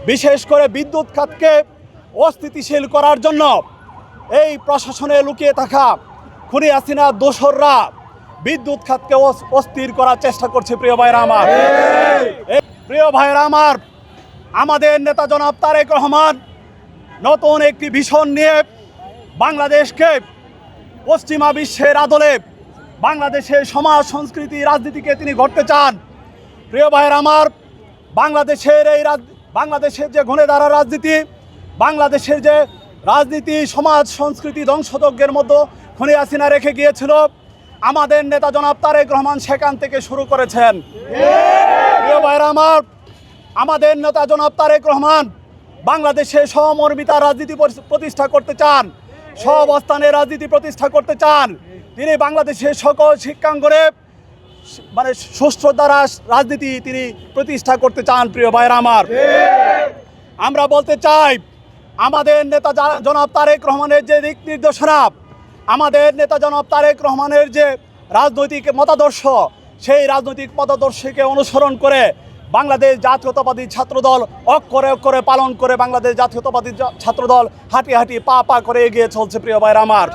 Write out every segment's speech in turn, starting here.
বিশেষ করে বিদ্যুৎ খাতকে অস্থিতিশীল করার জন্য এই প্রশাসনে লুকিয়ে থাকা খুনি হাসিনার দোসররা বিদ্যুৎ খাতকে অস্থির করার চেষ্টা করছে। প্রিয় ভাইরা আমার, প্রিয় ভাইরা আমার, আমাদের নেতা জনাব তারেক রহমান নতুন একটি ভিশন নিয়ে বাংলাদেশকে পশ্চিমা বিশ্বের আদলে বাংলাদেশের সমাজ সংস্কৃতি রাজনীতিকে তিনি গড়তে চান। প্রিয় ভাইরা আমার, বাংলাদেশের যে ঘুণেধারা রাজনীতি, বাংলাদেশের যে রাজনীতি সমাজ সংস্কৃতি ধ্বংসযজ্ঞের মধ্যে খুনি হাসিনা রেখে গিয়েছিল, আমাদের নেতা জনাব তারেক রহমান সেখান থেকে শুরু করেছেন। প্রিয় ভাইরা আমার, আমাদের নেতা জনাব তারেক রহমান বাংলাদেশে সমমর্মিতা রাজনীতি প্রতিষ্ঠা করতে চান, সহাবস্থানের রাজনীতি প্রতিষ্ঠা করতে চান। তিনি বাংলাদেশের সকল শিক্ষাঙ্গনে সুষ্ঠু দ্বারা রাজনীতি তিনি প্রতিষ্ঠা করতে চান। প্রিয় ভাইরা আমার, আমরা বলতে চাই আমাদের নেতা জনাব তারেক রহমানের যে দিক নির্দেশনা, আমাদের নেতা জনাব তারেক রহমানের যে রাজনৈতিক মতাদর্শ, সেই রাজনৈতিক মতাদর্শকে অনুসরণ করে বাংলাদেশ জাতীয়তাবাদী ছাত্রদল অক্ষরে অক্ষরে পালন করে বাংলাদেশ জাতীয়তাবাদী ছাত্রদল হাঁটি হাঁটি পা পা করে এগিয়ে চলছে। প্রিয় ভাইরা আমার,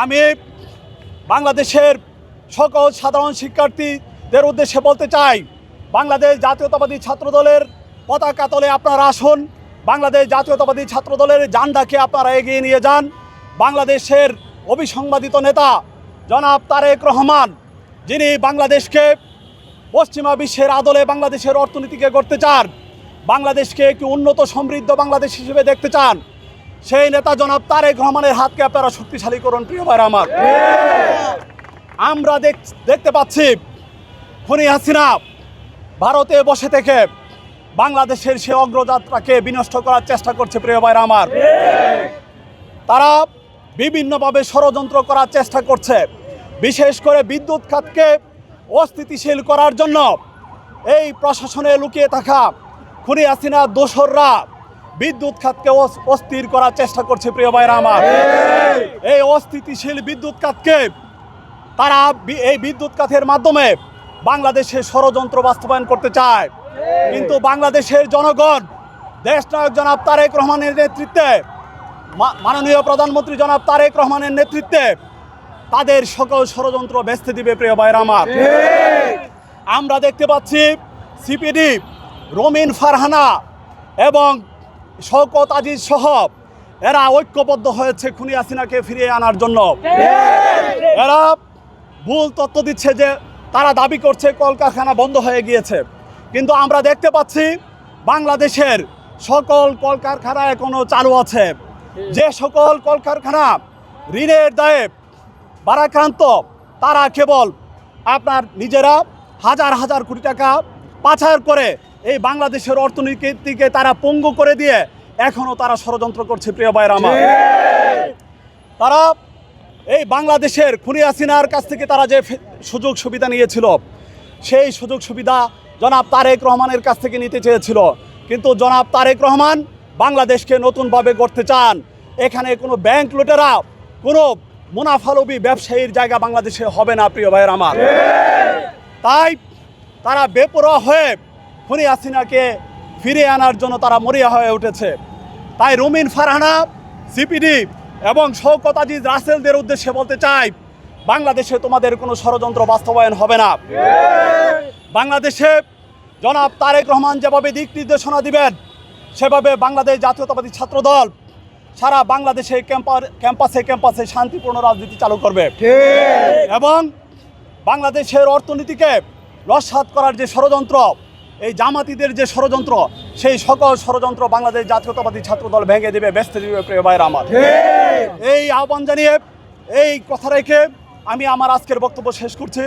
আমি বাংলাদেশের সকল সাধারণ শিক্ষার্থীদের উদ্দেশ্যে বলতে চাই, বাংলাদেশ জাতীয়তাবাদী ছাত্রদলের পতাকা তলে আপনারা আসুন, বাংলাদেশ জাতীয়তাবাদী ছাত্রদলের জান্ডাকে আপনারা এগিয়ে নিয়ে যান। বাংলাদেশের অবিসংবাদিত নেতা জনাব তারেক রহমান, যিনি বাংলাদেশকে পশ্চিমা বিশ্বের আদলে বাংলাদেশের অর্থনীতিকে গড়তে চান, বাংলাদেশকে একটি উন্নত সমৃদ্ধ বাংলাদেশ হিসেবে দেখতে চান, সেই নেতা জনাব তারেক রহমানের হাতকে আপনারা শক্তিশালী করুন। প্রিয় ভাইরা আমার, আমরা দেখতে পাচ্ছি খুনি হাসিনা ভারতে বসে থেকে বাংলাদেশের সে অগ্রযাত্রাকে বিনষ্ট করার চেষ্টা করছে। প্রিয় ভাইরা আমার, তারা বিভিন্নভাবে ষড়যন্ত্র করার চেষ্টা করছে, বিশেষ করে বিদ্যুৎ খাতকে অস্থিতিশীল করার জন্য এই প্রশাসনে লুকিয়ে থাকা খুনি হাসিনার দোসররা বিদ্যুৎ খাতকে অস্থির করার চেষ্টা করছে। প্রিয় ভাইরা আমার, এই অস্থিতিশীল বিদ্যুৎ খাতকে তারা এই বিদ্যুৎ খাতের মাধ্যমে বাংলাদেশের ষড়যন্ত্র বাস্তবায়ন করতে চায়। কিন্তু বাংলাদেশের জনগণ দেশনায়ক জনাব তারেক রহমানের নেতৃত্বে, মাননীয় প্রধানমন্ত্রী জনাব তারেক রহমানের নেতৃত্বে তাদের সকল ষড়যন্ত্র ভেস্তে দিবে। প্রিয় ভাইরা আমার, আমরা দেখতে পাচ্ছি সিপিডি, রমিন ফারহানা এবং শওকত আজিজ সহ এরা ঐক্যবদ্ধ হয়েছে খুনি হাসিনাকে ফিরিয়ে আনার জন্য। এরা ভুল তথ্য দিচ্ছে যে তারা দাবি করছে কলকারখানা বন্ধ হয়ে গিয়েছে, কিন্তু আমরা দেখতে পাচ্ছি বাংলাদেশের সকল কলকারখানা এখনো চালু আছে। যে সকল কলকারখানা ঋণের দায়ে ভারাক্রান্ত, তারা কেবল আপনার নিজেরা হাজার হাজার কোটি টাকা পাচার করে এই বাংলাদেশের অর্থনীতিকে তারা পঙ্গু করে দিয়ে এখনো তারা ষড়যন্ত্র করছে। প্রিয় ভাইরা আমার, তারা এই বাংলাদেশের খুনি হাসিনার কাছ থেকে তারা যে সুযোগ সুবিধা নিয়েছিল, সেই সুযোগ সুবিধা জনাব তারেক রহমানের কাছ থেকে নিতে চেয়েছিল, কিন্তু জনাব তারেক রহমান বাংলাদেশকে নতুনভাবে গড়তে চান। এখানে কোনো ব্যাংক লুটেরা, কোনো মুনাফালোভী ব্যবসায়ীর জায়গা বাংলাদেশে হবে না। প্রিয় ভাইয়ের আমার, তাই তারা বেপরোয়া হয়ে খুনি হাসিনাকে ফিরিয়ে আনার জন্য তারা মরিয়া হয়ে উঠেছে। তাই রমিন ফারহানা, সিপিডি এবং শওকত আজিজ রাসেলদের উদ্দেশ্যে বলতে চাই, বাংলাদেশে তোমাদের কোনো ষড়যন্ত্র বাস্তবায়ন হবে না। বাংলাদেশে জনাব তারেক রহমান যেভাবে দিক নির্দেশনা দিবেন, সেভাবে বাংলাদেশ জাতীয়তাবাদী ছাত্রদল সারা বাংলাদেশে ক্যাম্পাসে ক্যাম্পাসে শান্তিপূর্ণ রাজনীতি চালু করবে এবং বাংলাদেশের অর্থনীতিকে নস্যাৎ করার যে ষড়যন্ত্র, এই জামাতিদের যে ষড়যন্ত্র, সেই সকল ষড়যন্ত্র বাংলাদেশ জাতীয়তাবাদী ছাত্রদল ভেঙে দেবে, বেস্তে দেবে। প্রিয় ভাইরা আমার, এই আহ্বান জানিয়ে, এই কথা রেখে আমি আমার আজকের বক্তব্য শেষ করছি।